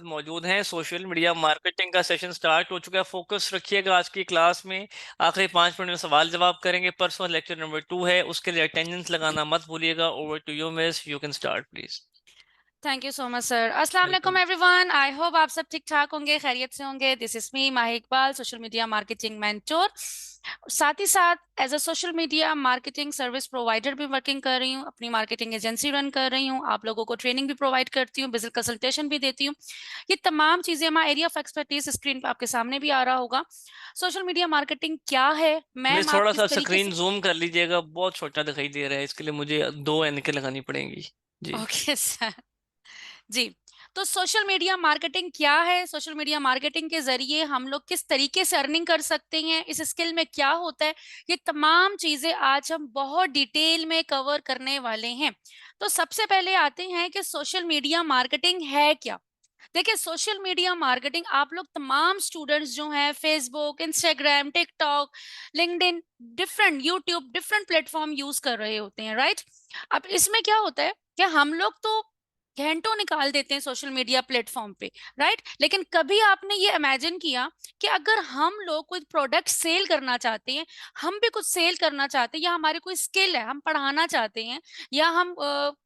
मौजूद हैं। Social media marketing का सेशन स्टार्ट हो चुका है। फोकस रखिएगा आज की क्लास में। आखिरी 5 मिनट में सवाल जवाब करेंगे। पर्सनल लेक्चर नंबर 2 है, उसके लिए अटेंडेंस लगाना मत भूलिएगा। Over to you miss, you can start please. Thank you so much sir. अस्सलाम वालेकुम वेलकम। एवरीवन, आई होप आप सब ठीक ठाक होंगे, खैरियत से होंगे। This is me Mahi Iqbal, social media marketing mentor. साथ ही साथ as a social media marketing service provider भी वर्किंग कर रही हूँ, अपनी मार्केटिंग एजेंसी रन कर रही हूँ, आप लोगों को ट्रेनिंग भी प्रोवाइड करती हूँ, बिजनेस कंसल्टेशन भी देती हूँ। ये तमाम चीजें, हमारा एरिया ऑफ एक्सपर्टीज स्क्रीन पे आपके सामने भी आ रहा होगा। सोशल मीडिया मार्केटिंग क्या है, मैम मिस आप थोड़ा सा किस तरीके स्क्रीन से। जूम कर लीजिएगा, बहुत छोटा दिखाई दे रहा है। इसके लिए मुझे 2 एनके लगानी पड़ेंगी। जी। Okay sir. जी। तो सोशल मीडिया मार्केटिंग क्या है, सोशल मीडिया मार्केटिंग के जरिए हम लोग किस तरीके से अर्निंग कर सकते हैं, इस स्किल में क्या होता है, ये तमाम चीजें आज हम बहुत डिटेल में कवर करने वाले हैं। तो सबसे पहले आते हैं कि सोशल मीडिया मार्केटिंग है क्या। देखिए, सोशल मीडिया मार्केटिंग आप लोग तमाम स्टूडेंट्स जो हैं Facebook, Instagram, TikTok, LinkedIn, different YouTube, different platform use कर रहे होते हैं, राइट। अब इसमें क्या होता है कि हम लोग तो घंटों निकाल देते हैं सोशल मीडिया प्लेटफॉर्म पे, राइट। लेकिन कभी आपने ये इमेजिन किया कि अगर हम लोग कोई प्रोडक्ट सेल करना चाहते हैं, हम भी कुछ सेल करना चाहते हैं, या हमारी कोई स्किल है हम पढ़ाना चाहते हैं, या हम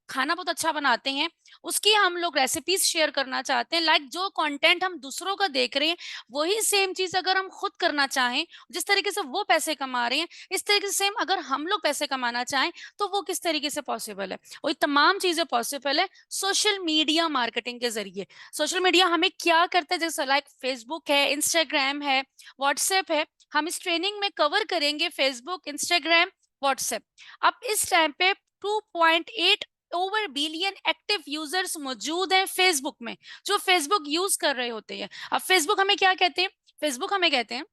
खाना बहुत अच्छा बनाते हैं, उसकी हम लोग रेसिपीज शेयर करना चाहते हैं, लाइक जो कंटेंट हम दूसरों का देख रहे हैं वही सेम चीज अगर हम खुद करना चाहें, जिस तरीके से वो पैसे कमा रहे हैं इस तरीके से सेम अगर हम लोग पैसे कमाना चाहें, तो वो किस तरीके से पॉसिबल है। वही तमाम चीजें पॉसिबल है सोशल मीडिया मार्केटिंग के जरिए। सोशल मीडिया हमें क्या करता है, जैसे लाइक फेसबुक है, इंस्टाग्राम है, व्हाट्सएप है। हम इस ट्रेनिंग में कवर करेंगे फेसबुक, इंस्टाग्राम, व्हाट्सएप। अब इस टाइम पे 2.8 ओवर बिलियन एक्टिव यूजर्स मौजूद हैं फेसबुक में, जो फेसबुक यूज कर रहे होते हैं। अब फेसबुक हमें क्या कहते हैं, फेसबुक हमें कहते हैं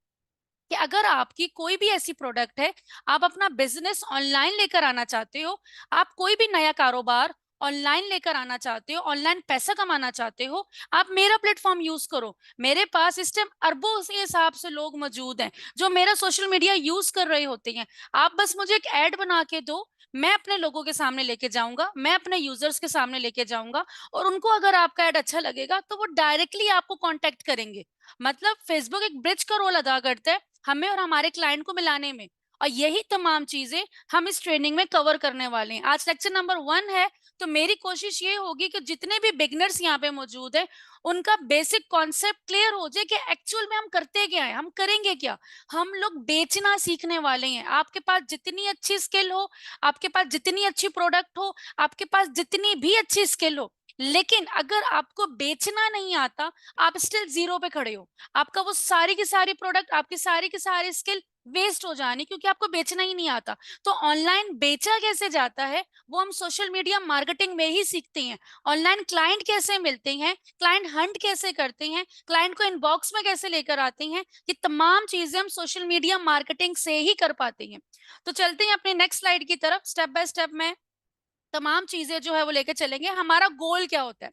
कि अगर आपकी कोई भी ऐसी प्रोडक्ट है, आप अपना बिजनेस ऑनलाइन लेकर आना चाहते हो, आप कोई भी नया कारोबार ऑनलाइन लेकर आना चाहते हो, ऑनलाइन पैसा कमाना चाहते हो, आप मेरा प्लेटफॉर्म यूज करो। मेरे पास इस टाइम अरबों के हिसाब से लोग मौजूद हैं जो मेरा सोशल मीडिया यूज कर रहे होते हैं। आप बस मुझे एक ऐड बना के दो, मैं अपने लोगों के सामने लेके जाऊंगा, मैं अपने यूजर्स के सामने लेके जाऊंगा, और उनको अगर आपका ऐड अच्छा लगेगा तो वो डायरेक्टली आपको कांटेक्ट करेंगे। मतलब फेसबुक एक ब्रिज का रोल अदा करता है हमें और हमारे क्लाइंट को मिलाने में। और यही तमाम चीजें हम इस ट्रेनिंग में कवर करने वाले हैं। आज लेक्चर नंबर 1 है, तो मेरी कोशिश ये होगी कि जितने भी बिगनर्स यहाँ पे मौजूद हैं उनका बेसिक कॉन्सेप्ट क्लियर हो जाए कि एक्चुअल में हम करते क्या है, हम करेंगे क्या। हम लोग बेचना सीखने वाले हैं। आपके पास जितनी अच्छी स्किल हो, आपके पास जितनी अच्छी प्रोडक्ट हो, आपके पास जितनी भी अच्छी स्किल हो, लेकिन अगर आपको बेचना नहीं आता, आप स्टिल जीरो पे खड़े हो। आपका वो सारी की सारी प्रोडक्ट, आपकी सारी की सारी स्किल वेस्ट हो जानी, क्योंकि आपको बेचना ही नहीं आता। तो ऑनलाइन बेचा कैसे जाता है वो हम सोशल मीडिया मार्केटिंग में ही सीखते हैं। ऑनलाइन क्लाइंट कैसे मिलते हैं, क्लाइंट हंट कैसे करते हैं, क्लाइंट को इनबॉक्स में कैसे लेकर आते हैं, ये तमाम चीजें हम सोशल मीडिया मार्केटिंग से ही कर पाते हैं। तो चलते हैं अपने नेक्स्ट स्लाइड की तरफ। स्टेप बाय स्टेप में तमाम चीजें जो है वो लेकर चलेंगे। हमारा गोल क्या होता है,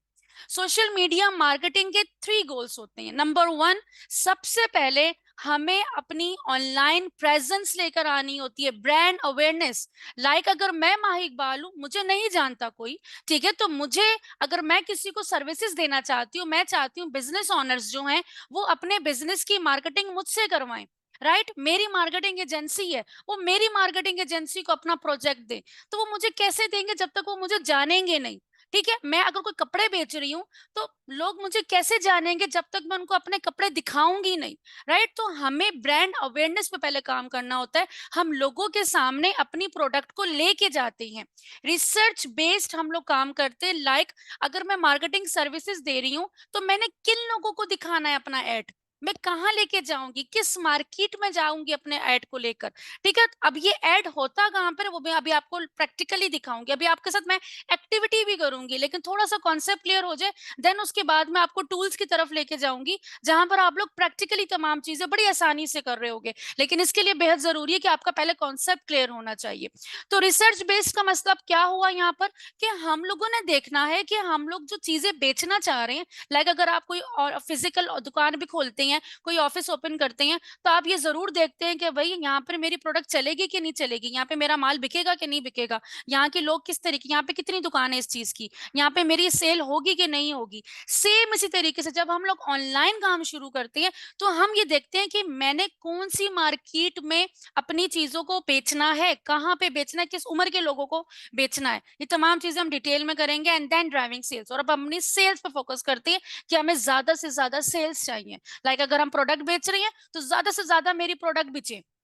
सोशल मीडिया मार्केटिंग के 3 गोल्स होते हैं। नंबर 1, सबसे पहले हमें अपनी ऑनलाइन प्रेजेंस लेकर आनी होती है, ब्रांड अवेयरनेस। लाइक अगर मैं माही इकबाल हूं, मुझे नहीं जानता कोई, ठीक है, तो मुझे, अगर मैं किसी को सर्विसेज देना चाहती हूँ, मैं चाहती हूँ बिजनेस ओनर्स जो हैं वो अपने बिजनेस की मार्केटिंग मुझसे करवाएं, राइट। मेरी मार्केटिंग एजेंसी है, वो मेरी मार्केटिंग एजेंसी को अपना प्रोजेक्ट दे। तो वो मुझे कैसे देंगे जब तक वो मुझे जानेंगे नहीं। ठीक है, मैं अगर कोई कपड़े बेच रही हूँ तो लोग मुझे कैसे जानेंगे जब तक मैं उनको अपने कपड़े दिखाऊंगी नहीं, राइट। तो हमें ब्रांड अवेयरनेस पे पहले काम करना होता है। हम लोगों के सामने अपनी प्रोडक्ट को लेके जाते हैं, रिसर्च बेस्ड हम लोग काम करते हैं। लाइक अगर मैं मार्केटिंग सर्विसेज दे रही हूँ तो मैंने किन लोगों को दिखाना है अपना एड, मैं कहाँ लेके जाऊंगी, किस मार्केट में जाऊंगी अपने ऐड को लेकर। ठीक है, अब ये ऐड होता कहाँ पर वो मैं अभी आपको प्रैक्टिकली दिखाऊंगी। अभी आपके साथ मैं एक्टिविटी भी करूंगी, लेकिन थोड़ा सा कॉन्सेप्ट क्लियर हो जाए, देन उसके बाद मैं आपको टूल्स की तरफ लेके जाऊंगी जहां पर आप लोग प्रैक्टिकली तमाम चीजें बड़ी आसानी से कर रहे होगे। लेकिन इसके लिए बेहद जरूरी है कि आपका पहले कॉन्सेप्ट क्लियर होना चाहिए। तो रिसर्च बेस्ड का मतलब क्या हुआ यहाँ पर, कि हम लोगों ने देखना है कि हम लोग जो चीजें बेचना चाह रहे हैं, लाइक अगर आप कोई और फिजिकल दुकान भी खोलते हैं, कोई ऑफिस ओपन करते हैं, तो आप ये जरूर देखते हैं कि भाई यहाँ पर मेरी प्रोडक्ट चलेगी कि नहीं चलेगी, यहाँ पे मेरा माल बिकेगा कि नहीं बिकेगा, यहाँ के लोग किस तरीके, यहाँ पे कितनी दुकान है इस चीज की, यहाँ पे मेरी सेल होगी कि नहीं होगी। सेम इसी तरीके से जब हम लोग ऑनलाइन काम शुरू करते हैं तो हम ये देखते हैं कि मैंने कौन सी मार्केट में अपनी चीजों को बेचना है, कहाँ पे बेचना है, किस उम्र के लोगों को बेचना है, ये तमाम चीजें हम डिटेल में करेंगे। एंड देन ड्राइविंग सेल्स, और अब अपनी सेल्स पे फोकस करते हैं कि हमें ज्यादा से ज्यादा सेल्स चाहिए। लाइक अगर हम प्रोडक्ट बेच रहे हैं तो ज्यादा से ज्यादा मेरी प्रोडक्ट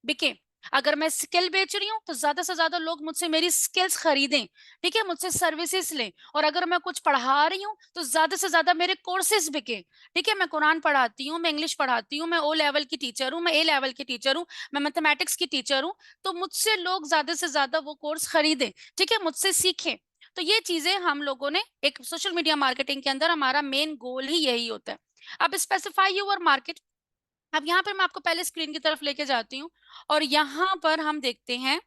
बिके। अगर मैं स्किल बेच रही हूँ तो ज्यादा से ज्यादा लोग मुझसे मेरी स्किल्स खरीदें, ठीक है, मुझसे सर्विसेज लें। और अगर मैं कुछ पढ़ा रही हूँ तो ज्यादा से ज्यादा मेरे कोर्सेज बिके, ठीक है, मैं कुरान पढ़ाती हूँ, मैं इंग्लिश पढ़ाती हूँ, मैं ओ लेवल की टीचर हूँ, मैं ए लेवल की टीचर हूँ, मैं मैथमेटिक्स की टीचर हूँ, तो मुझसे लोग ज्यादा से ज्यादा वो कोर्स खरीदें, ठीक है, मुझसे सीखें। तो ये चीजें हम लोगों ने एक सोशल मीडिया मार्केटिंग के अंदर हमारा मेन गोल ही यही होता है। अब स्पेसिफाई योर मार्केट। अब यहाँ पर मैं आपको पहले स्क्रीन की तरफ लेके जाती हूँ और यहाँ पर हम देखते हैं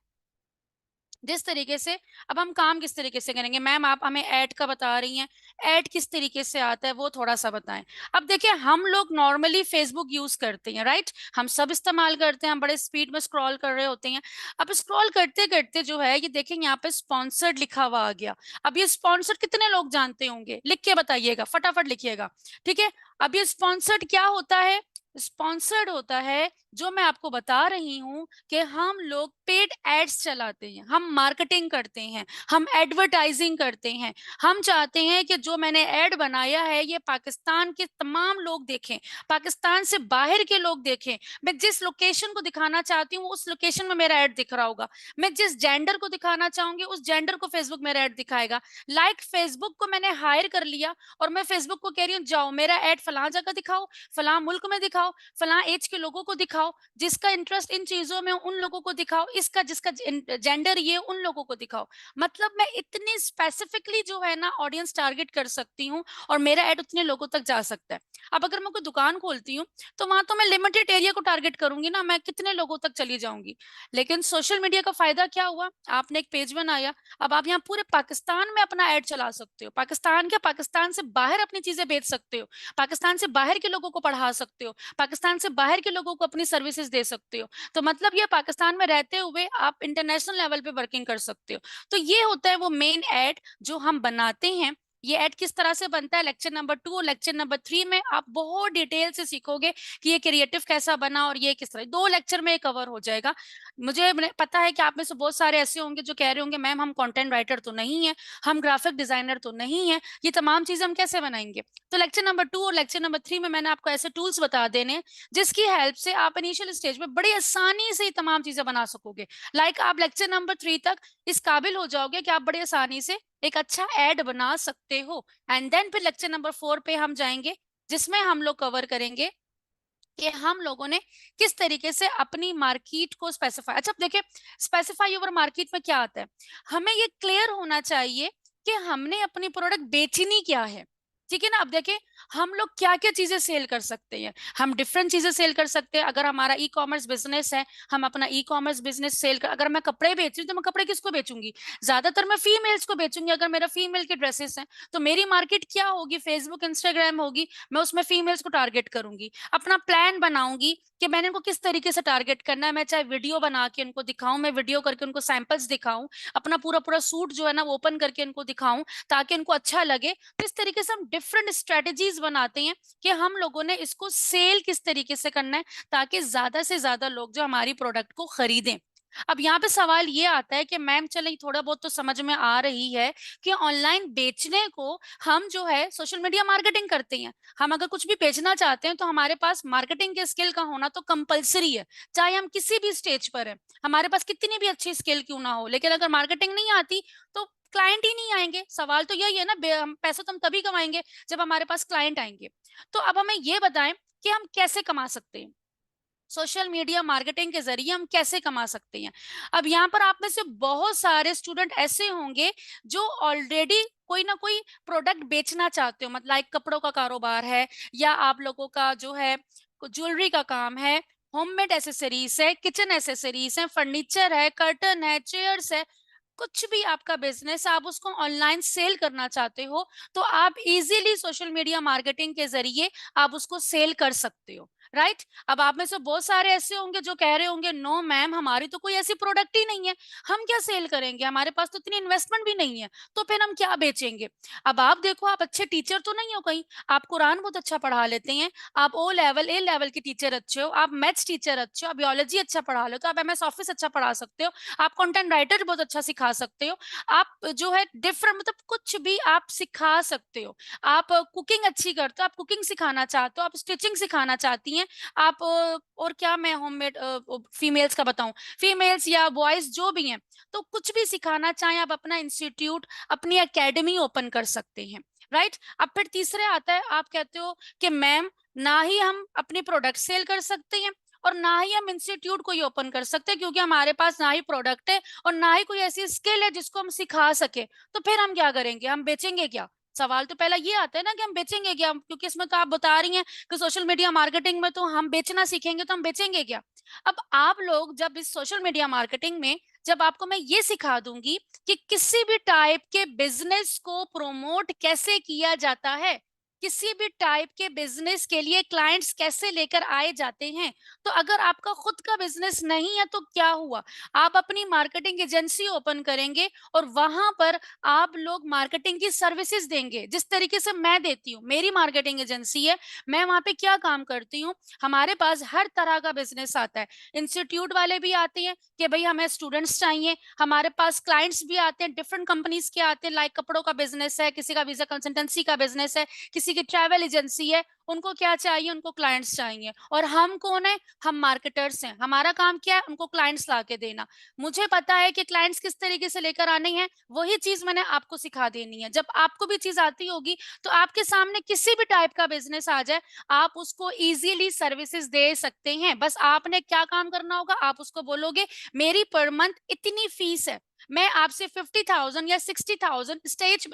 जिस तरीके से अब हम काम किस तरीके से करेंगे। मैम आप हमें ऐड का बता रही हैं, ऐड किस तरीके से आता है वो थोड़ा सा बताएं। अब देखिए हम लोग नॉर्मली फेसबुक यूज करते हैं, राइट, हम सब इस्तेमाल करते हैं, हम बड़े स्पीड में स्क्रॉल कर रहे होते हैं। अब स्क्रॉल करते करते जो है ये देखेंगे यहाँ पे स्पॉन्सर्ड लिखा हुआ आ गया। अब ये स्पॉन्सर्ड कितने लोग जानते होंगे, लिख के बताइएगा, फटाफट लिखिएगा, ठीक है। अब ये स्पॉन्सर्ड क्या होता है, स्पॉन्सर्ड होता है जो मैं आपको बता रही हूं कि हम लोग पेड एड्स चलाते हैं, हम मार्केटिंग करते हैं, हम एडवर्टाइजिंग करते हैं। हम चाहते हैं कि जो मैंने एड बनाया है ये पाकिस्तान के तमाम लोग देखें, पाकिस्तान से बाहर के लोग देखें। मैं जिस लोकेशन को दिखाना चाहती हूँ उस लोकेशन में मेरा एड दिख रहा होगा, मैं जिस जेंडर को दिखाना चाहूंगी उस जेंडर को फेसबुक मेरा एड दिखाएगा। लाइक फेसबुक को मैंने हायर कर लिया और मैं फेसबुक को कह रही हूँ जाओ मेरा एड फलां जगह दिखाओ, फलां मुल्क में दिखाओ, फलां एज के लोगों को दिखाओ, जिसका इंटरेस्ट इन चीजों में उन लोगों को दिखाओ, इसका जिसका जेंडर ये उन लोगों को दिखाओ। मतलब मैं इतनी स्पेसिफिकली जो है ना ऑडियंस टारगेट कर सकती हूँ और मेरा एड उतने लोगों तक जा सकता है। अब अगर मैं कोई दुकान खोलती हूँ तो वहां तो मैं लिमिटेड एरिया को टारगेट करूंगी ना, मैं कितने लोगों तक चली जाऊंगी। लेकिन सोशल मीडिया का फायदा क्या हुआ, आपने एक पेज बनाया, अब आप यहाँ पूरे पाकिस्तान में अपना एड चला सकते हो, पाकिस्तान के पाकिस्तान से बाहर अपनी चीजें बेच सकते हो, पाकिस्तान से बाहर के लोगों को पढ़ा सकते हो, पाकिस्तान से बाहर के लोगों को अपनी सर्विसेज दे सकते हो। तो मतलब ये पाकिस्तान में रहते हुए आप इंटरनेशनल लेवल पे वर्किंग कर सकते हो। तो ये होता है वो मेन एड जो हम बनाते हैं। ये एड किस तरह से बनता है लेक्चर नंबर 2 और लेक्चर नंबर 3 में आप बहुत डिटेल से सीखोगे कि ये क्रिएटिव कैसा बना और ये किस तरह, 2 लेक्चर में कवर हो जाएगा। मुझे पता है कि आप में से बहुत सारे ऐसे होंगे जो कह रहे होंगे मैम हम कंटेंट राइटर तो नहीं है, हम ग्राफिक डिजाइनर तो नहीं है, ये तमाम चीजें हम कैसे बनाएंगे। तो लेक्चर नंबर 2 और लेक्चर नंबर 3 में मैंने आपको ऐसे टूल्स बता देने जिसकी हेल्प से आप इनिशियल स्टेज में बड़ी आसानी से तमाम चीजें बना सकोगे। लाइक आप लेक्चर नंबर 3 तक इस काबिल हो जाओगे कि आप बड़ी आसानी से एक अच्छा एड बना सकते हो। एंड देन फिर लेक्चर नंबर 4 पे हम जाएंगे जिसमें हम लोग कवर करेंगे कि हम लोगों ने किस तरीके से अपनी मार्केट को स्पेसिफाई। अच्छा देखिए स्पेसिफाई योर मार्केट में क्या आता है, हमें ये क्लियर होना चाहिए कि हमने अपनी प्रोडक्ट बेचनी क्या है, ठीक है ना। अब देखिए हम लोग क्या क्या चीजें सेल कर सकते हैं, हम डिफरेंट चीजें सेल कर सकते हैं। अगर हमारा ई कॉमर्स बिजनेस है, हम अपना ई कॉमर्स बिजनेस सेल कर, अगर मैं कपड़े बेच रही हूँ तो मैं कपड़े किसको बेचूंगी, ज्यादातर मैं फीमेल्स को बेचूंगी। अगर मेरा फीमेल के ड्रेसेस हैं तो मेरी मार्केट क्या होगी, फेसबुक इंस्टाग्राम होगी, मैं उसमें फीमेल्स को टारगेट करूंगी। अपना प्लान बनाऊंगी कि मैंने उनको किस तरीके से टारगेट करना है, मैं चाहे वीडियो बना के उनको दिखाऊं, मैं वीडियो करके उनको सैंपल्स दिखाऊं, अपना पूरा पूरा सूट जो है ना वो ओपन करके उनको दिखाऊं ताकि उनको अच्छा लगे। तो इस तरीके से हम डिफरेंट स्ट्रेटेजीज बनाते हैं कि हम लोगों ने इसको सेल किस तरीके से करना है ताकि ज्यादा से ज्यादा लोग जो हमारी प्रोडक्ट को खरीदें। अब यहाँ पे सवाल ये आता है कि मैम चले थोड़ा बहुत तो समझ में आ रही है कि ऑनलाइन बेचने को हम जो है सोशल मीडिया मार्केटिंग करते हैं, हम अगर कुछ भी बेचना चाहते हैं तो हमारे पास मार्केटिंग के स्किल का होना तो कंपलसरी है, चाहे हम किसी भी स्टेज पर है, हमारे पास कितनी भी अच्छी स्किल क्यों ना हो, लेकिन अगर मार्केटिंग नहीं आती तो क्लाइंट ही नहीं आएंगे। सवाल तो यही है ना, पैसा तो हम तभी कमाएंगे जब हमारे पास क्लाइंट आएंगे। तो अब हमें ये बताएं कि हम कैसे कमा सकते हैं, सोशल मीडिया मार्केटिंग के जरिए हम कैसे कमा सकते हैं। अब यहाँ पर आप में से बहुत सारे स्टूडेंट ऐसे होंगे जो ऑलरेडी कोई ना कोई प्रोडक्ट बेचना चाहते हो, मतलब लाइक कपड़ों का कारोबार है, या आप लोगों का जो है ज्वेलरी का काम है, होममेड एसेसरीज है, किचन एसेसरीज है, फर्नीचर है, कर्टन है, चेयर्स है, कुछ भी आपका बिजनेस, आप उसको ऑनलाइन सेल करना चाहते हो, तो आप इजीली सोशल मीडिया मार्केटिंग के जरिए आप उसको सेल कर सकते हो, राइट? अब आप में से बहुत सारे ऐसे होंगे जो कह रहे होंगे, नो मैम, हमारी तो कोई ऐसी प्रोडक्ट ही नहीं है, हम क्या सेल करेंगे, हमारे पास तो इतनी इन्वेस्टमेंट भी नहीं है, तो फिर हम क्या बेचेंगे? अब आप देखो, आप अच्छे टीचर तो नहीं हो कहीं, आप कुरान बहुत अच्छा पढ़ा लेते हैं, आप ओ लेवल, ए लेवल के टीचर अच्छे हो, आप मैथ्स टीचर अच्छे हो, आप बायोलॉजी अच्छा पढ़ा लो, तो आप एमएस ऑफिस अच्छा पढ़ा सकते हो, आप कंटेंट राइटर बहुत अच्छा सिखा सकते हो, आप जो है डिफरेंट, मतलब कुछ भी आप सिखा सकते हो। आप कुकिंग अच्छी करते हो, आप कुकिंग सिखाना चाहते हो, आप स्टिचिंग सिखाना चाहती हैं, आप और क्या मैं होममेड फीमेल्स का बताऊं, फीमेल्स या बॉयज जो भी हैं, तो कुछ भी सिखाना चाहें, आप अपना इंस्टीट्यूट, अपनी एकेडमी ओपन कर सकते हैं, राइट? अब फिर तीसरे आता है, आप कहते हो कि मैम, ना ही हम अपनी प्रोडक्ट सेल कर सकते हैं और ना ही हम इंस्टीट्यूट कोई ओपन कर सकते हैं, क्योंकि हमारे पास ना ही प्रोडक्ट है और ना ही कोई ऐसी स्किल है जिसको हम सिखा सके, तो फिर हम क्या करेंगे, हम बेचेंगे क्या? सवाल तो पहला ये आता है ना कि हम बेचेंगे क्या, क्योंकि इसमें तो आप बता रही हैं कि सोशल मीडिया मार्केटिंग में तो हम बेचना सीखेंगे, तो हम बेचेंगे क्या? अब आप लोग जब इस सोशल मीडिया मार्केटिंग में, जब आपको मैं ये सिखा दूंगी कि किसी भी टाइप के बिजनेस को प्रमोट कैसे किया जाता है, किसी भी टाइप के बिजनेस के लिए क्लाइंट्स कैसे लेकर आए जाते हैं, तो अगर आपका खुद का बिजनेस नहीं है तो क्या हुआ, आप अपनी मार्केटिंग एजेंसी ओपन करेंगे और वहां पर आप लोग मार्केटिंग की सर्विसेज देंगे, जिस तरीके से मैं देती हूँ, मेरी मार्केटिंग एजेंसी है, मैं वहां पे क्या काम करती हूँ, हमारे पास हर तरह का बिजनेस आता है, इंस्टीट्यूट वाले भी आते हैं कि भाई हमें स्टूडेंट्स चाहिए, हमारे पास क्लाइंट्स भी आते हैं, डिफरेंट कंपनीज के आते हैं, लाइक कपड़ों का बिजनेस है, किसी का वीजा कंसल्टेंसी का बिजनेस है, किसी की ट्रैवल एजेंसी है, उनको क्या चाहिए, उनको क्लाइंट्स चाहिए, और हम कौन है, हम मार्केटर्स हैं, हमारा काम क्या है, उनको क्लाइंट्स ला के देना। मुझे पता है कि क्लाइंट्स किस तरीके से लेकर आने हैं, वही चीज मैंने आपको सिखा देनी है। जब आपको भी चीज आती होगी तो आपके सामने किसी भी टाइप का बिजनेस आ जाए, आप उसको इजीली सर्विसेज दे सकते हैं। बस आपने क्या काम करना होगा, आप उसको बोलोगे मेरी पर मंथ इतनी फीस है, मैं आपसे 50,000 या 60,000 स्टेज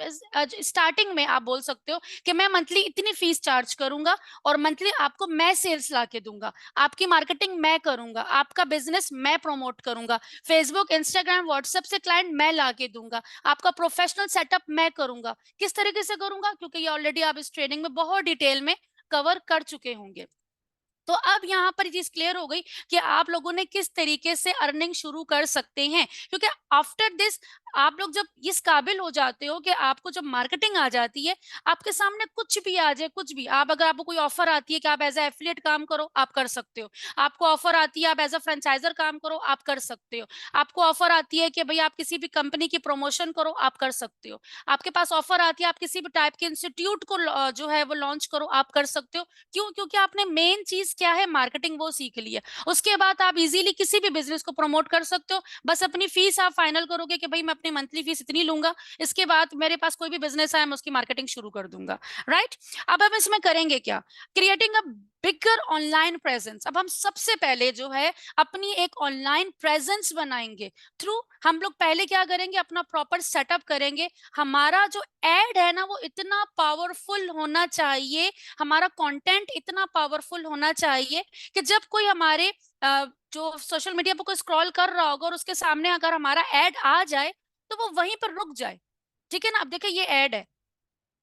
स्टार्टिंग में आप बोल सकते हो कि मैं मंथली इतनी फीस चार्ज करूंगा और मंथली आपको मैं सेल्स ला के दूंगा, आपकी मार्केटिंग मैं करूंगा, आपका बिजनेस मैं प्रमोट करूंगा, फेसबुक, इंस्टाग्राम, व्हाट्सएप से क्लाइंट मैं ला के दूंगा, आपका प्रोफेशनल सेटअप मैं करूंगा। किस तरीके से करूंगा, क्योंकि ये ऑलरेडी आप इस ट्रेनिंग में बहुत डिटेल में कवर कर चुके होंगे। तो अब यहाँ पर चीज क्लियर हो गई कि आप लोगों ने किस तरीके से अर्निंग शुरू कर सकते हैं, क्योंकि आफ्टर दिस आप लोग जब इस काबिल हो जाते हो कि आपको जब मार्केटिंग आ जाती है, आपके सामने कुछ भी आ जाए, कुछ भी, आप अगर आपको कोई ऑफर आती है कि आप एज ए एफिलिएट काम करो, आप कर सकते हो, आपको ऑफर आती है आप एज अ फ्रेंचाइजर काम करो, आप कर सकते हो, आपको ऑफर आती है कि भाई आप किसी भी कंपनी की प्रमोशन करो, आप कर सकते हो, आपके पास ऑफर आती है आप किसी भी टाइप के इंस्टीट्यूट को जो है वो लॉन्च करो, आप कर सकते हो। क्यों? क्योंकि आपने मेन चीज क्या है, मार्केटिंग, वो सीख ली है। उसके बाद आप इजीली किसी भी बिजनेस को प्रमोट कर सकते हो। बस अपनी फीस आप फाइनल करोगे कि भाई मैं अपनी मंथली फीस इतनी लूंगा, इसके बाद मेरे पास कोई भी बिजनेस है मैं उसकी मार्केटिंग शुरू कर दूंगा, राइट? अब हम इसमें करेंगे क्या, creating a bigger online presence. अब हम सबसे पहले जो है अपनी एक ऑनलाइन प्रेजेंस बनाएंगे। थ्रू हम लोग पहले क्या करेंगे, अपना प्रॉपर सेटअप करेंगे। हमारा जो एड है ना वो इतना पावरफुल होना चाहिए, हमारा कंटेंट इतना पावरफुल होना चाहिए कि जब कोई हमारे जो सोशल मीडिया पर कोई स्क्रॉल कर रहा होगा और उसके सामने अगर हमारा एड आ जाए तो वो वहीं पर रुक जाए। ठीक है ना? अब देखिए ये एड है,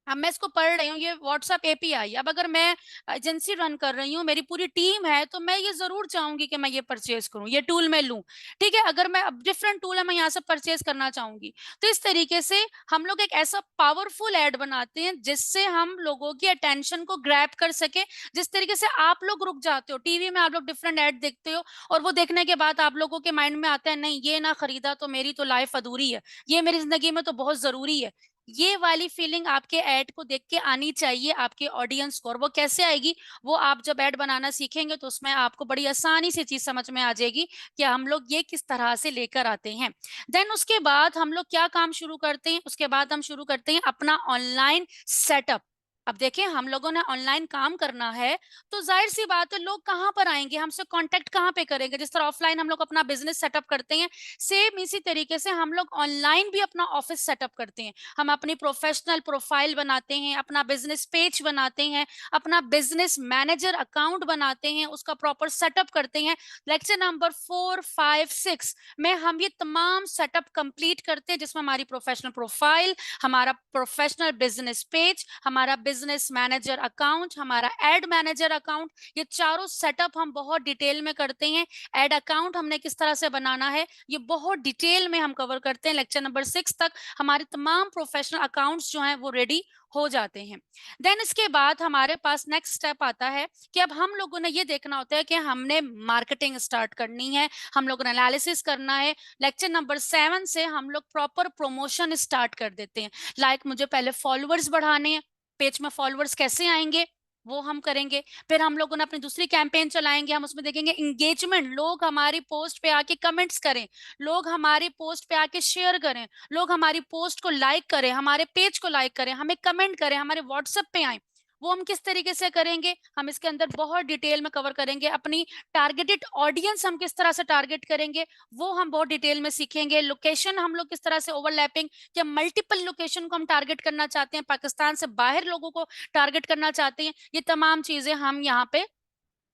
अब मैं इसको पढ़ रही हूँ, ये व्हाट्सएप एपीआई, अब अगर मैं एजेंसी रन कर रही हूँ, मेरी पूरी टीम है, तो मैं ये जरूर चाहूंगी कि मैं ये परचेज करूँ, ये टूल मैं लूँ। ठीक है, अगर मैं अब डिफरेंट टूल है मैं यहाँ से परचेज करना चाहूंगी, तो इस तरीके से हम लोग एक ऐसा पावरफुल एड बनाते हैं जिससे हम लोगों की अटेंशन को ग्रैब कर सके। जिस तरीके से आप लोग रुक जाते हो, टीवी में आप लोग डिफरेंट एड देखते हो और वो देखने के बाद आप लोगों के माइंड में आता है, नहीं ये ना खरीदा तो मेरी तो लाइफ अधूरी है, ये मेरी जिंदगी में तो बहुत जरूरी है। ये वाली फीलिंग आपके ऐड को देख के आनी चाहिए आपके ऑडियंस को। और वो कैसे आएगी, वो आप जब ऐड बनाना सीखेंगे तो उसमें आपको बड़ी आसानी से चीज समझ में आ जाएगी कि हम लोग ये किस तरह से लेकर आते हैं। देन उसके बाद हम लोग क्या काम शुरू करते हैं, उसके बाद हम शुरू करते हैं अपना ऑनलाइन सेटअप। अब देखें, हम लोगों ने ऑनलाइन काम करना है, तो जाहिर सी बात है लोग कहाँ पर आएंगे, हमसे कांटेक्ट कहाँ पे करेंगे। जिस तरह ऑफलाइन हम लोग अपना बिजनेस सेटअप करते हैं, सेम इसी तरीके से हम लोग ऑनलाइन भी अपना ऑफिस सेटअप करते हैं। हम अपनी प्रोफेशनल प्रोफाइल बनाते हैं, अपना बिजनेस पेज बनाते हैं, अपना बिजनेस मैनेजर अकाउंट बनाते हैं, उसका प्रॉपर सेटअप करते हैं। लेक्चर नंबर 4, 5, 6 में हम ये तमाम सेटअप कंप्लीट करते हैं, जिसमें हमारी प्रोफेशनल प्रोफाइल, हमारा प्रोफेशनल बिजनेस पेज, हमारा बिजनेस मैनेजर अकाउंट, हमारा एड मैनेजर अकाउंट, ये चारों सेटअप हम बहुत डिटेल में करते हैं। एड अकाउंट हमने किस तरह से बनाना है, ये बहुत डिटेल में हम कवर करते हैं। लेक्चर नंबर 6 तक हमारे तमाम प्रोफेशनल अकाउंट्स जो हैं वो रेडी हो जाते हैं। देन इसके बाद हमारे पास नेक्स्ट स्टेप आता है कि अब हम लोगों ने ये देखना होता है कि हमने मार्केटिंग स्टार्ट करनी है, हम लोगों ने एनालिसिस करना है। लेक्चर नंबर 7 से हम लोग प्रॉपर प्रमोशन स्टार्ट कर देते हैं। लाइक मुझे पहले फॉलोअर्स बढ़ाने हैं, पेज में फॉलोअर्स कैसे आएंगे वो हम करेंगे। फिर हम लोगों ने अपनी दूसरी कैंपेन चलाएंगे, हम उसमें देखेंगे इंगेजमेंट, लोग हमारी पोस्ट पे आके कमेंट्स करें, लोग हमारी पोस्ट पे आके शेयर करें, लोग हमारी पोस्ट को लाइक करें, हमारे पेज को लाइक करें, हमें कमेंट करें, हमारे व्हाट्सएप पे आए। वो हम किस तरीके से करेंगे, हम इसके अंदर बहुत डिटेल में कवर करेंगे। अपनी टारगेटेड ऑडियंस हम किस तरह से टारगेट करेंगे वो हम बहुत डिटेल में सीखेंगे। लोकेशन हम लोग किस तरह से ओवरलैपिंग या मल्टीपल लोकेशन को हम टारगेट करना चाहते हैं, पाकिस्तान से बाहर लोगों को टारगेट करना चाहते हैं, ये तमाम चीजें हम यहाँ पे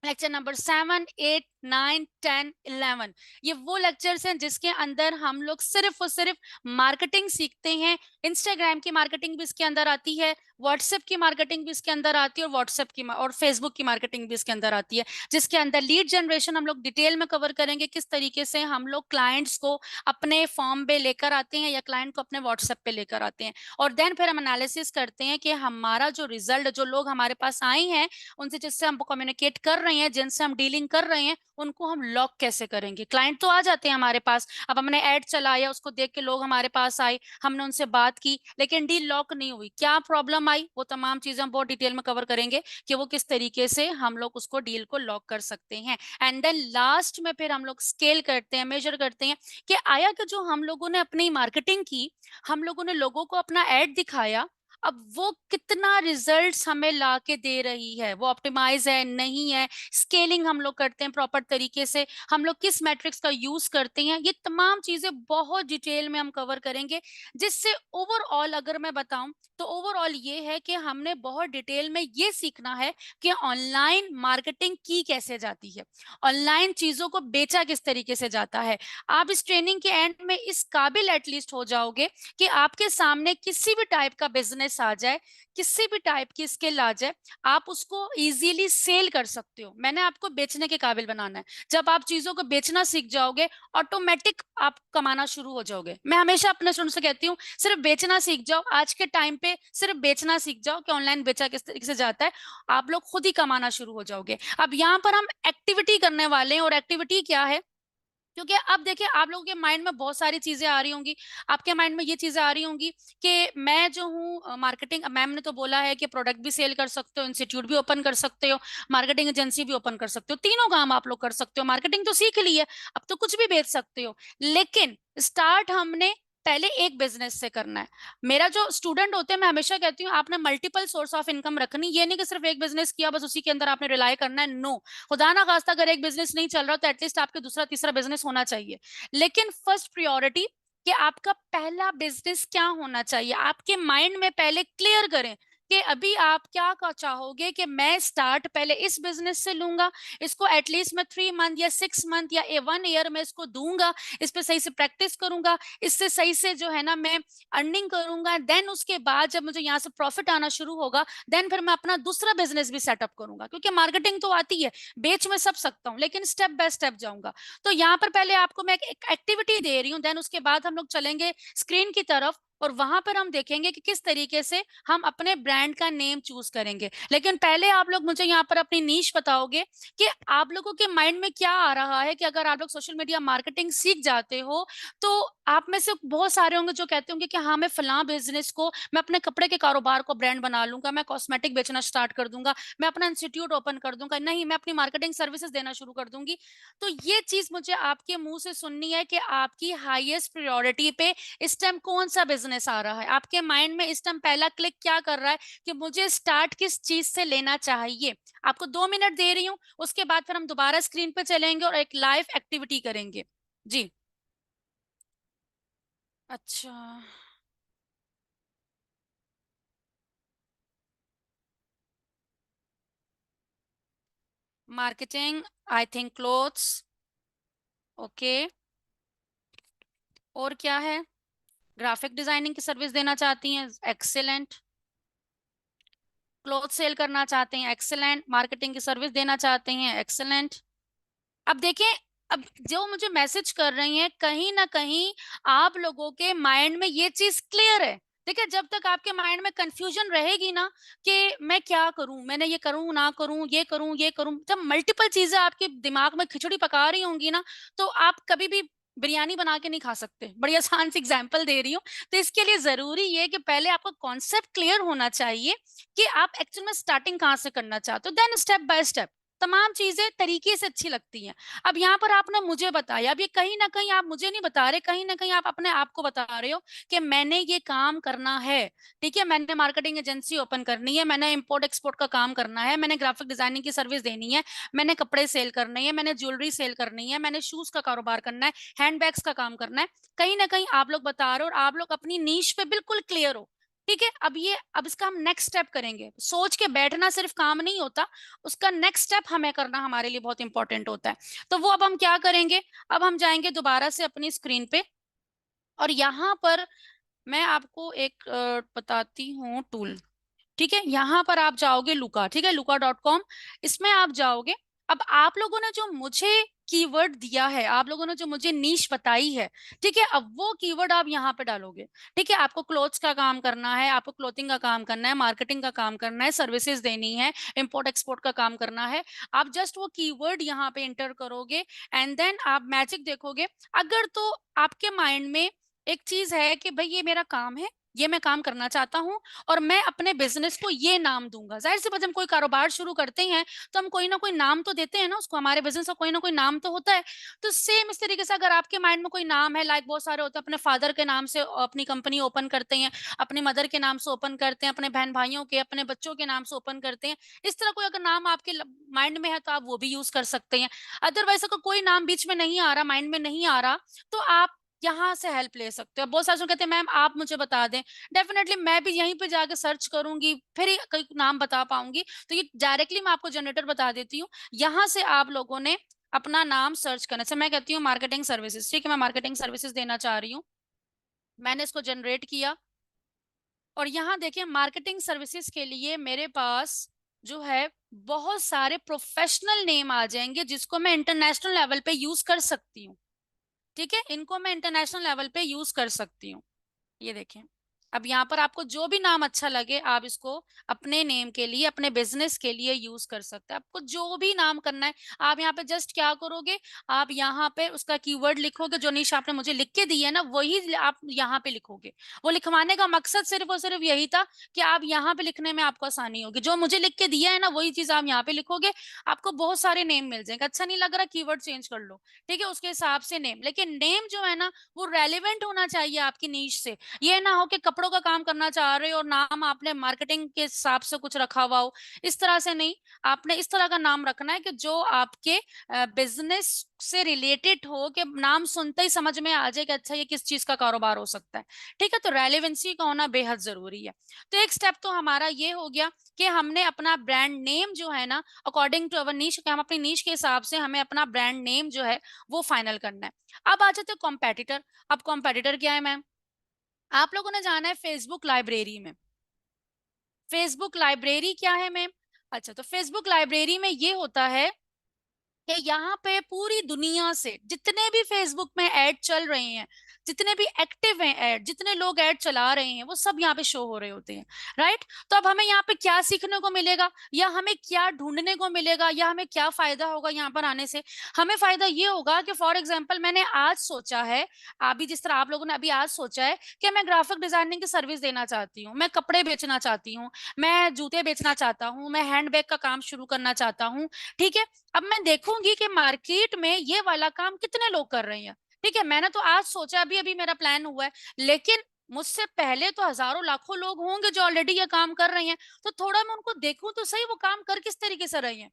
लेक्चर नंबर 7, 8, 9, 10, 11, ये वो लेक्चर्स हैं जिसके अंदर हम लोग सिर्फ और सिर्फ मार्केटिंग सीखते हैं। इंस्टाग्राम की मार्केटिंग भी इसके अंदर आती है, व्हाट्सएप की मार्केटिंग भी इसके अंदर आती है, और व्हाट्सएप की और फेसबुक की मार्केटिंग भी इसके अंदर आती है, जिसके अंदर लीड जनरेशन हम लोग डिटेल में कवर करेंगे, किस तरीके से हम लोग क्लाइंट्स को अपने फॉर्म पे लेकर आते हैं या क्लाइंट को अपने व्हाट्सएप पे लेकर आते हैं। और देन फिर हम एनालिसिस करते हैं कि हमारा जो रिजल्ट, जो लोग हमारे पास आए हैं, उनसे जिससे हम कम्युनिकेट कर रहे हैं, जिनसे हम डीलिंग कर रहे हैं, उनको हम लॉक कैसे करेंगे। क्लाइंट तो आ जाते हैं हमारे पास, अब हमने ऐड चलाया, उसको देख के लोग हमारे पास आए, हमने उनसे बात की, लेकिन डील लॉक नहीं हुई, क्या प्रॉब्लम आई, वो तमाम चीजें हम बहुत डिटेल में कवर करेंगे कि वो किस तरीके से हम लोग उसको डील को लॉक कर सकते हैं। एंड देन लास्ट में फिर हम लोग स्केल करते हैं, मेजर करते हैं कि आया कि जो हम लोगों ने अपनी मार्केटिंग की, हम लोगों ने लोगों को अपना ऐड दिखाया, अब वो कितना रिजल्ट्स हमें ला के दे रही है, वो ऑप्टिमाइज है नहीं है, स्केलिंग हम लोग करते हैं प्रॉपर तरीके से, हम लोग किस मैट्रिक्स का यूज करते हैं, ये तमाम चीजें बहुत डिटेल में हम कवर करेंगे। जिससे ओवरऑल अगर मैं बताऊं तो ओवरऑल ये है कि हमने बहुत डिटेल में ये सीखना है कि ऑनलाइन मार्केटिंग की कैसे जाती है, ऑनलाइन चीजों को बेचा किस तरीके से जाता है। आप इस ट्रेनिंग के एंड में इस काबिल एटलीस्ट हो जाओगे कि आपके सामने किसी भी टाइप का बिजनेस आ जाए, किसी भी टाइप की स्किल आ जाए, आप उसको इजीली सेल कर सकते हो। मैंने आपको बेचने के काबिल बनाना है। जब आप चीजों को बेचना सीख जाओगे, ऑटोमेटिक आप कमाना शुरू हो जाओगे। मैं हमेशा अपने स्टूडेंट्स से कहती हूँ, सिर्फ बेचना सीख जाओ, आज के टाइम पे सिर्फ बेचना सीख जाओ कि ऑनलाइन बेचा किस तरीके से जाता है, आप लोग खुद ही कमाना शुरू हो जाओगे। अब यहाँ पर हम एक्टिविटी करने वाले हैं, और एक्टिविटी क्या है, क्योंकि अब देखिए आप लोगों के माइंड में बहुत सारी चीजें आ रही होंगी। आपके माइंड में ये चीजें आ रही होंगी कि मैं जो हूँ मार्केटिंग, मैम ने तो बोला है कि प्रोडक्ट भी सेल कर सकते हो, इंस्टीट्यूट भी ओपन कर सकते हो, मार्केटिंग एजेंसी भी ओपन कर सकते हो, तीनों काम आप लोग कर सकते हो, मार्केटिंग तो सीख ली है, अब तो कुछ भी बेच सकते हो। लेकिन स्टार्ट हमने पहले एक बिजनेस से करना है। मेरा जो स्टूडेंट होते हैं, मैं हमेशा कहती हूँ आपने मल्टीपल सोर्स ऑफ इनकम रखनी, ये नहीं कि सिर्फ एक बिजनेस किया बस उसी के अंदर आपने रिलाई करना है, नो। खुदा ना खास्ता अगर एक बिजनेस नहीं चल रहा तो एटलीस्ट आपके दूसरा तीसरा बिजनेस होना चाहिए। लेकिन फर्स्ट प्रायोरिटी कि आपका पहला बिजनेस क्या होना चाहिए, आपके माइंड में पहले क्लियर करें कि अभी आप क्या चाहोगे कि मैं स्टार्ट पहले इस बिजनेस से लूंगा, इसको एटलीस्ट मैं 3 मंथ या 6 मंथ या 1 ईयर में इसको दूंगा, इस पे सही से प्रैक्टिस करूंगा, इससे सही से जो है ना मैं अर्निंग करूंगा। देन उसके बाद जब मुझे यहाँ से प्रॉफिट आना शुरू होगा, देन फिर मैं अपना दूसरा बिजनेस भी सेटअप करूंगा। क्योंकि मार्केटिंग तो आती है, बेच मैं सब सकता हूँ, लेकिन स्टेप बाय स्टेप जाऊंगा। तो यहाँ पर पहले आपको मैं एक एक्टिविटी दे रही हूँ, देन उसके बाद हम लोग चलेंगे स्क्रीन की तरफ, और वहां पर हम देखेंगे कि किस तरीके से हम अपने ब्रांड का नेम चूज करेंगे। लेकिन पहले आप लोग मुझे यहाँ पर अपनी नीश बताओगे कि आप लोगों के माइंड में क्या आ रहा है कि अगर आप लोग सोशल मीडिया मार्केटिंग सीख जाते हो, तो आप में से बहुत सारे होंगे जो कहते होंगे कि हाँ मैं फलां बिजनेस को, मैं अपने कपड़े के कारोबार को ब्रांड बना लूंगा, मैं कॉस्मेटिक बेचना स्टार्ट कर दूंगा, मैं अपना इंस्टीट्यूट ओपन कर दूंगा, नहीं मैं अपनी मार्केटिंग सर्विसेज देना शुरू कर दूंगी। तो ये चीज मुझे आपके मुंह से सुननी है कि आपकी हाईएस्ट प्रायोरिटी पे इस टाइम कौन सा बिजनेस बिजनेस आ रहा है, आपके माइंड में इस टाइम पहला क्लिक क्या कर रहा है कि मुझे स्टार्ट किस चीज से लेना चाहिए। आपको 2 मिनट दे रही हूँ, उसके बाद फिर हम दोबारा स्क्रीन पे चलेंगे और एक लाइव एक्टिविटी करेंगे। जी। अच्छा। Marketing, I think clothes. Okay. और क्या है? ग्राफिक डिजाइनिंग की सर्विस देना चाहती हैं, एक्सेलेंट। क्लोथ सेल करना चाहते हैं, एक्सेलेंट। मार्केटिंग की सर्विस देना चाहते हैं, एक्सेलेंट। अब देखें, अब जो मुझे मैसेज कर रही हैं, कहीं ना कहीं आप लोगों के माइंड में ये चीज क्लियर है। देखिए, जब तक आपके माइंड में कंफ्यूजन रहेगी ना कि मैं क्या करूं, मैंने ये करूं ना करूं, ये करूं, जब मल्टीपल चीजें आपके दिमाग में खिचड़ी पका रही होंगी ना, तो आप कभी भी बिरयानी बना के नहीं खा सकते। बड़ी आसान सी एग्जांपल दे रही हूँ। तो इसके लिए जरूरी ये कि पहले आपका कॉन्सेप्ट क्लियर होना चाहिए कि आप एक्चुअल में स्टार्टिंग कहाँ से करना चाहते हो, देन स्टेप बाय स्टेप तमाम चीजें तरीके से अच्छी लगती हैं। अब यहाँ पर आपने मुझे बताया, अब ये कहीं ना कहीं आप मुझे नहीं बता रहे, कहीं ना कहीं आप अपने आप को बता रहे हो कि मैंने ये काम करना है। ठीक है, मैंने मार्केटिंग एजेंसी ओपन करनी है, मैंने इंपोर्ट एक्सपोर्ट का काम करना है, मैंने ग्राफिक डिजाइनिंग की सर्विस देनी है, मैंने कपड़े सेल करने हैं, मैंने ज्वेलरी सेल करनी है, मैंने शूज का कारोबार करना है, हैंडबैग्स का काम करना है। कहीं ना कहीं आप लोग बता रहे हो और आप लोग अपनी नीश पे बिल्कुल क्लियर हो। ठीक है, अब इसका हम नेक्स्ट स्टेप करेंगे। सोच के बैठना सिर्फ काम नहीं होता, उसका नेक्स्ट स्टेप हमें करना हमारे लिए बहुत इंपॉर्टेंट होता है। तो वो अब हम क्या करेंगे, अब हम जाएंगे दोबारा से अपनी स्क्रीन पे, और यहाँ पर मैं आपको एक बताती हूँ टूल। ठीक है, यहाँ पर आप जाओगे लुका, ठीक है, luka.com, इसमें आप जाओगे। अब आप लोगों ने जो मुझे कीवर्ड दिया है, आप लोगों ने जो मुझे नीश बताई है, ठीक है, अब वो कीवर्ड आप यहाँ पे डालोगे। ठीक है, आपको क्लोथ्स का काम करना है, आपको क्लोथिंग का काम करना है, मार्केटिंग का काम करना है, सर्विसेज देनी है, इंपोर्ट एक्सपोर्ट का काम करना है। आप जस्ट वो कीवर्ड यहाँ पे एंटर करोगे एंड देन आप मैजिक देखोगे। अगर तो आपके माइंड में एक चीज है कि भाई ये मेरा काम है, ये मैं काम करना चाहता हूँ और मैं अपने बिजनेस को ये नाम दूंगा। जाहिर सी बात, हम कोई कारोबार शुरू करते हैं तो हम कोई ना कोई नाम तो देते हैं ना उसको, हमारे बिजनेस का कोई ना कोई नाम तो होता है। तो सेम इस तरीके से अगर आपके माइंड में कोई नाम है, लाइक बहुत सारे होते हैं, अपने फादर के नाम से अपनी कंपनी ओपन करते हैं, अपनी मदर के नाम से ओपन करते हैं, अपने बहन भाइयों के, अपने बच्चों के नाम से ओपन करते हैं। इस तरह कोई अगर नाम आपके माइंड में है तो आप वो भी यूज कर सकते हैं। अदरवाइज अगर कोई नाम बीच में नहीं आ रहा, माइंड में नहीं आ रहा, तो आप यहाँ से हेल्प ले सकते हो। बहुत सारे लोग कहते हैं मैम आप मुझे बता दें, डेफिनेटली मैं भी यहीं पे जाके सर्च करूंगी, फिर ही कोई नाम बता पाऊंगी। तो ये डायरेक्टली मैं आपको जनरेटर बता देती हूँ। यहाँ से आप लोगों ने अपना नाम सर्च करने से, मैं कहती हूँ मार्केटिंग सर्विसेज, ठीक है, मैं मार्केटिंग सर्विसेज देना चाह रही हूँ। मैंने इसको जनरेट किया और यहाँ देखिए मार्केटिंग सर्विसेज के लिए मेरे पास जो है बहुत सारे प्रोफेशनल नेम आ जाएंगे जिसको मैं इंटरनेशनल लेवल पे यूज कर सकती हूँ। ठीक है, इनको मैं इंटरनेशनल लेवल पे यूज कर सकती हूँ। ये देखें, अब यहाँ पर आपको जो भी नाम अच्छा लगे आप इसको अपने नेम के लिए, अपने बिजनेस के लिए यूज कर सकते हैं। आपको जो भी नाम करना है, आप यहाँ पे जस्ट क्या करोगे, आप यहाँ पे उसका कीवर्ड लिखोगे, जो निश आपने मुझे लिख के दी है ना वही आप यहाँ पे लिखोगे। वो लिखवाने का मकसद सिर्फ और सिर्फ यही था कि आप यहाँ पे लिखने में आपको आसानी होगी। जो मुझे लिख के दिया है ना वही चीज आप यहाँ पे लिखोगे, आपको बहुत सारे नेम मिल जाएंगे। अच्छा नहीं लग रहा, कीवर्ड चेंज कर लो। ठीक है, उसके हिसाब से नेम, लेकिन नेम जो है ना वो रेलिवेंट होना चाहिए आपकी नीश से। ये ना हो कि कपड़ों का काम करना चाह रहे हो और नाम आपने मार्केटिंग के हिसाब से कुछ रखा हुआ हो, इस तरह से नहीं। आपने इस तरह का नाम रखना है कि जो आपके बिजनेस से रिलेटेड हो, कि नाम सुनते ही समझ में आ जाए कि अच्छा ये किस चीज का कारोबार हो सकता है। ठीक है, तो रेलेवेंसी का होना बेहद जरूरी है। तो एक स्टेप तो हमारा ये हो गया कि हमने अपना ब्रांड नेम जो है ना अकॉर्डिंग टू अवर नीश, हम अपनी नीश के हिसाब से हमें अपना ब्रांड नेम जो है वो फाइनल करना है। अब आ जाते कॉम्पेटिटर। अब कॉम्पेटिटर क्या है मैम? आप लोगों ने जाना है फेसबुक लाइब्रेरी में। फेसबुक लाइब्रेरी क्या है मैम? अच्छा, तो फेसबुक लाइब्रेरी में ये होता है कि यहाँ पे पूरी दुनिया से जितने भी फेसबुक में ऐड चल रहे हैं, जितने भी एक्टिव हैं ऐड, जितने लोग ऐड चला रहे हैं, वो सब यहाँ पे शो हो रहे होते हैं। राइट? तो अब हमें यहाँ पे क्या सीखने को मिलेगा, या हमें क्या ढूंढने को मिलेगा, या हमें क्या फायदा होगा यहाँ पर आने से? हमें फायदा ये होगा कि फॉर एग्जाम्पल मैंने आज सोचा है, अभी जिस तरह आप लोगों ने अभी आज सोचा है कि मैं ग्राफिक डिजाइनिंग की सर्विस देना चाहती हूँ, मैं कपड़े बेचना चाहती हूँ, मैं जूते बेचना चाहता हूँ, मैं हैंडबैग का काम शुरू करना चाहता हूँ। ठीक है, अब मैं देखूंगी कि मार्केट में ये वाला काम कितने लोग कर रहे हैं। ठीक है, मैंने तो आज सोचा, अभी अभी मेरा प्लान हुआ है, लेकिन मुझसे पहले तो हजारों लाखों लोग होंगे जो ऑलरेडी ये काम कर रहे हैं, तो थोड़ा मैं उनको देखूं तो सही वो काम कर किस तरीके से रहे हैं।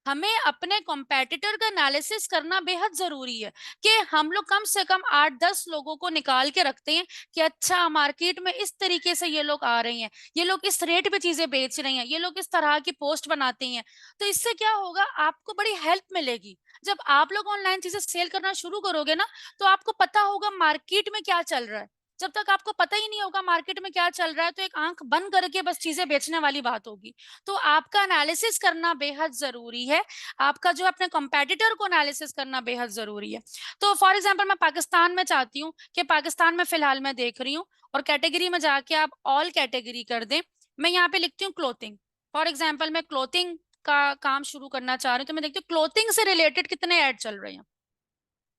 हमें अपने कॉम्पेटिटर का एनालिसिस करना बेहद जरूरी है कि हम लोग कम से कम 8-10 लोगों को निकाल के रखते हैं कि अच्छा मार्केट में इस तरीके से ये लोग आ रहे हैं, ये लोग इस रेट पे चीजें बेच रहे हैं, ये लोग इस तरह की पोस्ट बनाते हैं। तो इससे क्या होगा, आपको बड़ी हेल्प मिलेगी। जब आप लोग ऑनलाइन चीजें सेल करना शुरू करोगे ना, तो आपको पता होगा मार्केट में क्या चल रहा है। जब तक आपको पता ही नहीं होगा मार्केट में क्या चल रहा है, तो एक आंख बंद करके बस चीजें बेचने वाली बात होगी। तो आपका एनालिसिस करना बेहद जरूरी है, आपका जो अपने कंपेटिटर को एनालिसिस करना बेहद जरूरी है। तो फॉर एग्जांपल मैं पाकिस्तान में चाहती हूँ कि पाकिस्तान में फिलहाल मैं देख रही हूँ, और कैटेगरी में जाके आप ऑल कैटेगरी कर दें। मैं यहाँ पे लिखती हूँ क्लोथिंग। फॉर एग्जाम्पल मैं क्लोथिंग का काम शुरू करना चाह रही हूँ, तो मैं देखती हूँ क्लोथिंग से रिलेटेड कितने ऐड चल रहे हैं।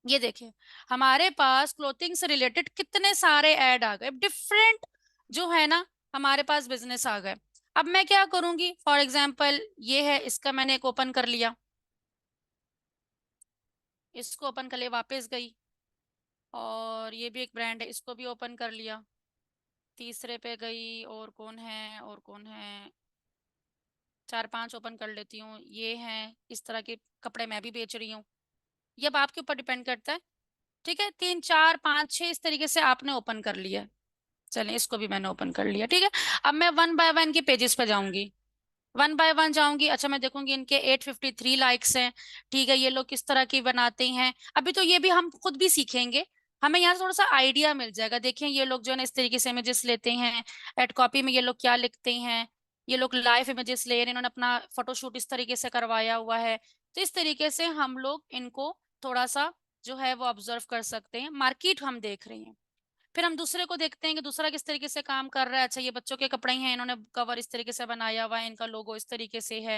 ये देखिए, हमारे पास क्लोथिंग से रिलेटेड कितने सारे ऐड आ गए, डिफरेंट जो है ना, हमारे पास बिजनेस आ गए। अब मैं क्या करूंगी, फॉर एग्जाम्पल ये है, इसका मैंने एक ओपन कर लिया, इसको ओपन कर लिया, वापस गई, और ये भी एक ब्रांड है, इसको भी ओपन कर लिया, तीसरे पे गई, और कौन है, और कौन है, 4-5 ओपन कर लेती हूँ, ये है, इस तरह के कपड़े मैं भी बेच रही हूँ। ये अब आपके ऊपर डिपेंड करता है। ठीक है, 3-4-5-6 इस तरीके से आपने ओपन कर लिया। चलें, इसको भी मैंने ओपन कर लिया। ठीक है, अब मैं वन बाय वन के पेजेस पे जाऊंगी, वन बाय वन जाऊंगी। अच्छा, मैं देखूंगी इनके 853 लाइक्स हैं। ठीक है, ये लोग किस तरह की बनाते हैं, अभी तो ये भी हम खुद भी सीखेंगे, हमें यहाँ से थोड़ा सा आइडिया मिल जाएगा। देखिए ये लोग जो है ना इस तरीके से इमेजेस लेते हैं, एड कॉपी में ये लोग क्या लिखते हैं, ये लोग लाइव इमेजेस ले रहे हैं, इन्होंने अपना फोटोशूट इस तरीके से करवाया हुआ है। तो इस तरीके से हम लोग इनको थोड़ा सा जो है वो ऑब्जर्व कर सकते हैं, मार्केट हम देख रहे हैं। फिर हम दूसरे को देखते हैं कि दूसरा किस तरीके से काम कर रहा है। अच्छा, ये बच्चों के कपड़े ही हैं, इन्होंने कवर इस तरीके से बनाया हुआ है, इनका लोगो इस तरीके से है,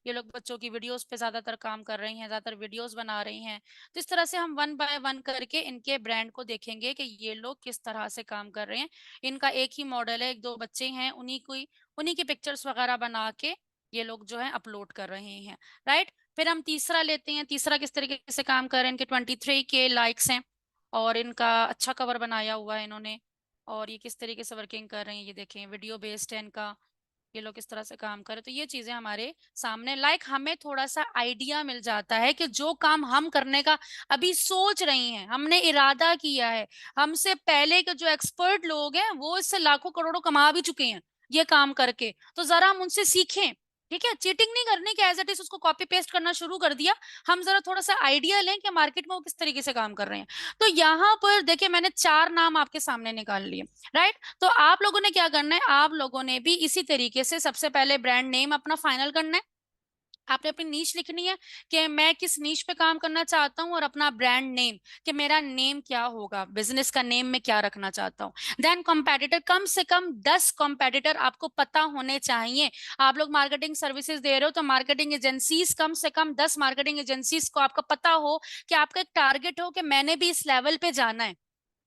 ये लोग बच्चों की वीडियोस पे ज्यादातर काम कर रही हैं, ज्यादातर वीडियोस बना रही हैं। तो इस तरह से हम वन बाय वन करके इनके ब्रांड को देखेंगे कि ये लोग किस तरह से काम कर रहे हैं। इनका एक ही मॉडल है, एक दो बच्चे हैं, उन्हीं की पिक्चर्स वगैरह बना के ये लोग जो है अपलोड कर रहे हैं। राइट, फिर हम तीसरा लेते हैं, तीसरा किस तरीके से काम कर रहे हैं, इनके 23 के लाइक्स हैं, और इनका अच्छा कवर बनाया हुआ है इन्होंने, और ये किस तरीके से वर्किंग कर रहे हैं, ये देखें, वीडियो बेस्ड है इनका, ये लोग किस तरह से काम करें। तो ये चीजें हमारे सामने, हमें थोड़ा सा आइडिया मिल जाता है कि जो काम हम करने का अभी सोच रही हैं, हमने इरादा किया है, हमसे पहले के जो एक्सपर्ट लोग हैं वो इससे लाखों करोड़ों कमा भी चुके हैं ये काम करके, तो जरा हम उनसे सीखें। ठीक है, चीटिंग नहीं करनी कि एज इट इज उसको कॉपी पेस्ट करना शुरू कर दिया, हम जरा थोड़ा सा आइडिया लें कि मार्केट में वो किस तरीके से काम कर रहे हैं। तो यहाँ पर देखिए, मैंने 4 नाम आपके सामने निकाल लिए। राइट, तो आप लोगों ने क्या करना है, आप लोगों ने भी इसी तरीके से सबसे पहले ब्रांड नेम अपना फाइनल करना है। आपने अपनी नीश लिखनी है कि मैं किस नीश पे काम करना चाहता हूँ, और अपना ब्रांड नेम कि मेरा नेम क्या होगा, बिजनेस का नेम मैं क्या रखना चाहता हूँ। देन कॉम्पेटिटर, कम से कम 10 कॉम्पेटिटर आपको पता होने चाहिए। आप लोग मार्केटिंग सर्विसेज दे रहे हो, तो मार्केटिंग एजेंसीज, कम से कम 10 मार्केटिंग एजेंसीज को आपका पता हो कि आपका एक टारगेट हो कि मैंने भी इस लेवल पे जाना है।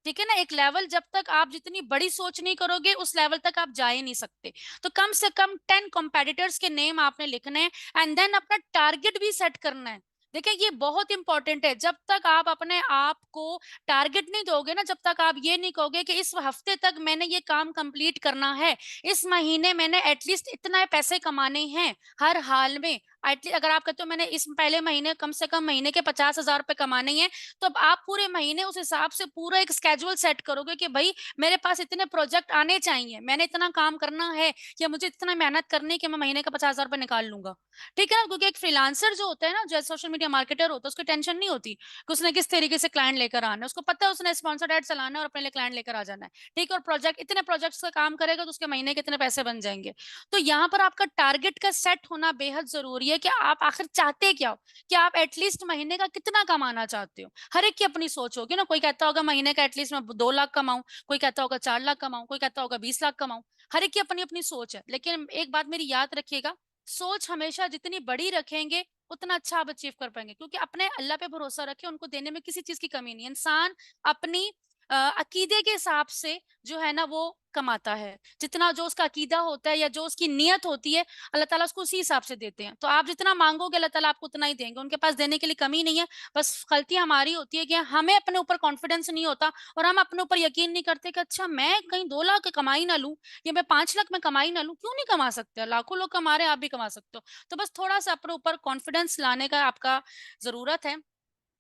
ठीक है ना, एक लेवल, जब तक आप जितनी बड़ी सोच नहीं करोगे उस लेवल तक आप जा ही नहीं सकते। तो कम से कम 10 कॉम्पिटिटर्स के नेम आपने लिखने हैं, एंड देन अपना टारगेट भी सेट करना है। देखिए ये बहुत इंपॉर्टेंट है, जब तक आप अपने आप को टारगेट नहीं दोगे ना, जब तक आप ये नहीं कहोगे कि इस हफ्ते तक मैंने ये काम कंप्लीट करना है, इस महीने मैंने एटलीस्ट इतना पैसे कमाने हैं हर हाल में, एटलीस्ट अगर आप कहते हो मैंने इस पहले महीने कम से कम महीने के 50,000 रुपए कमाने हैं, तो अब आप पूरे महीने उस हिसाब से पूरा एक स्केड्यूल सेट करोगे कि भाई मेरे पास इतने प्रोजेक्ट आने चाहिए, मैंने इतना काम करना है, या मुझे इतना मेहनत करनी है कि मैं महीने का 50,000 रुपए निकाल लूंगा। ठीक है, क्योंकि एक फ्रीलांसर जो होता है ना, जो सोशल मीडिया मार्केटर होता है, उसको टेंशन नहीं होती कि उसने किस तरीके से क्लाइंट लेकर आना है, उसको पता है उसने स्पॉन्सर्ड एड चलाना है और अपने लिए क्लाइंट लेकर आ जाना है। ठीक है, और प्रोजेक्ट, इतने प्रोजेक्ट्स का काम करेगा तो उसके महीने के इतने पैसे बन जाएंगे। तो यहाँ पर आपका टारगेट का सेट होना बेहद जरूरी है कि आप आखिर चाहते क्या हो, कि आप एटलीस्ट महीने का कितना कमाना चाहते हो। हर एक की अपनी सोच होगी ना, कोई कहता होगा महीने का एटलीस्ट मैं 2 लाख कमाऊं, कोई कहता होगा 4 लाख कमाऊं, कोई कहता होगा 20 लाख कमाऊं। हर एक की अपनी अपनी सोच है, लेकिन एक बात मेरी याद रखिएगा, सोच हमेशा जितनी बड़ी रखेंगे उतना अच्छा आप अचीव कर पाएंगे, क्योंकि अपने अल्लाह पे भरोसा रखे, उनको देने में किसी चीज की कमी नहीं है। इंसान अपनी अकीदे के हिसाब से जो है ना वो कमाता है। जितना जो उसका अकीदा होता है या जो उसकी नियत होती है, अल्लाह ताला उसको उसी हिसाब से देते हैं। तो आप जितना माँगोगे अल्लाह ताला आपको उतना ही देंगे। उनके पास देने के लिए कमी नहीं है, बस गलती हमारी होती है कि हमें अपने ऊपर कॉन्फिडेंस नहीं होता और हम अपने ऊपर यकीन नहीं करते कि अच्छा मैं कहीं 2 लाख की कमाई ना लूँ या मैं 5 लाख में कमाई ना लूँ, क्यों नहीं कमा सकते? लाखों लोग कमा रहे हैं, आप भी कमा सकते हो। तो बस थोड़ा-सा अपने ऊपर कॉन्फिडेंस लाने का आपका ज़रूरत है।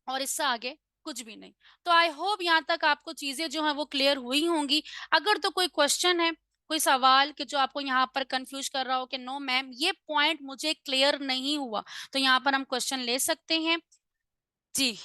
और इससे आगे कुछ भी नहीं। तो आई होप यहाँ तक आपको चीज़ें जो हैं वो क्लियर हुई होंगी। अगर तो कोई क्वेश्चन है, कोई सवाल कि जो आपको यहाँ पर कन्फ्यूज़ कर रहा हो कि नो मैम ये पॉइंट मुझे क्लियर नहीं हुआ, तो यहाँ पर हम क्वेश्चन ले सकते हैं। जी।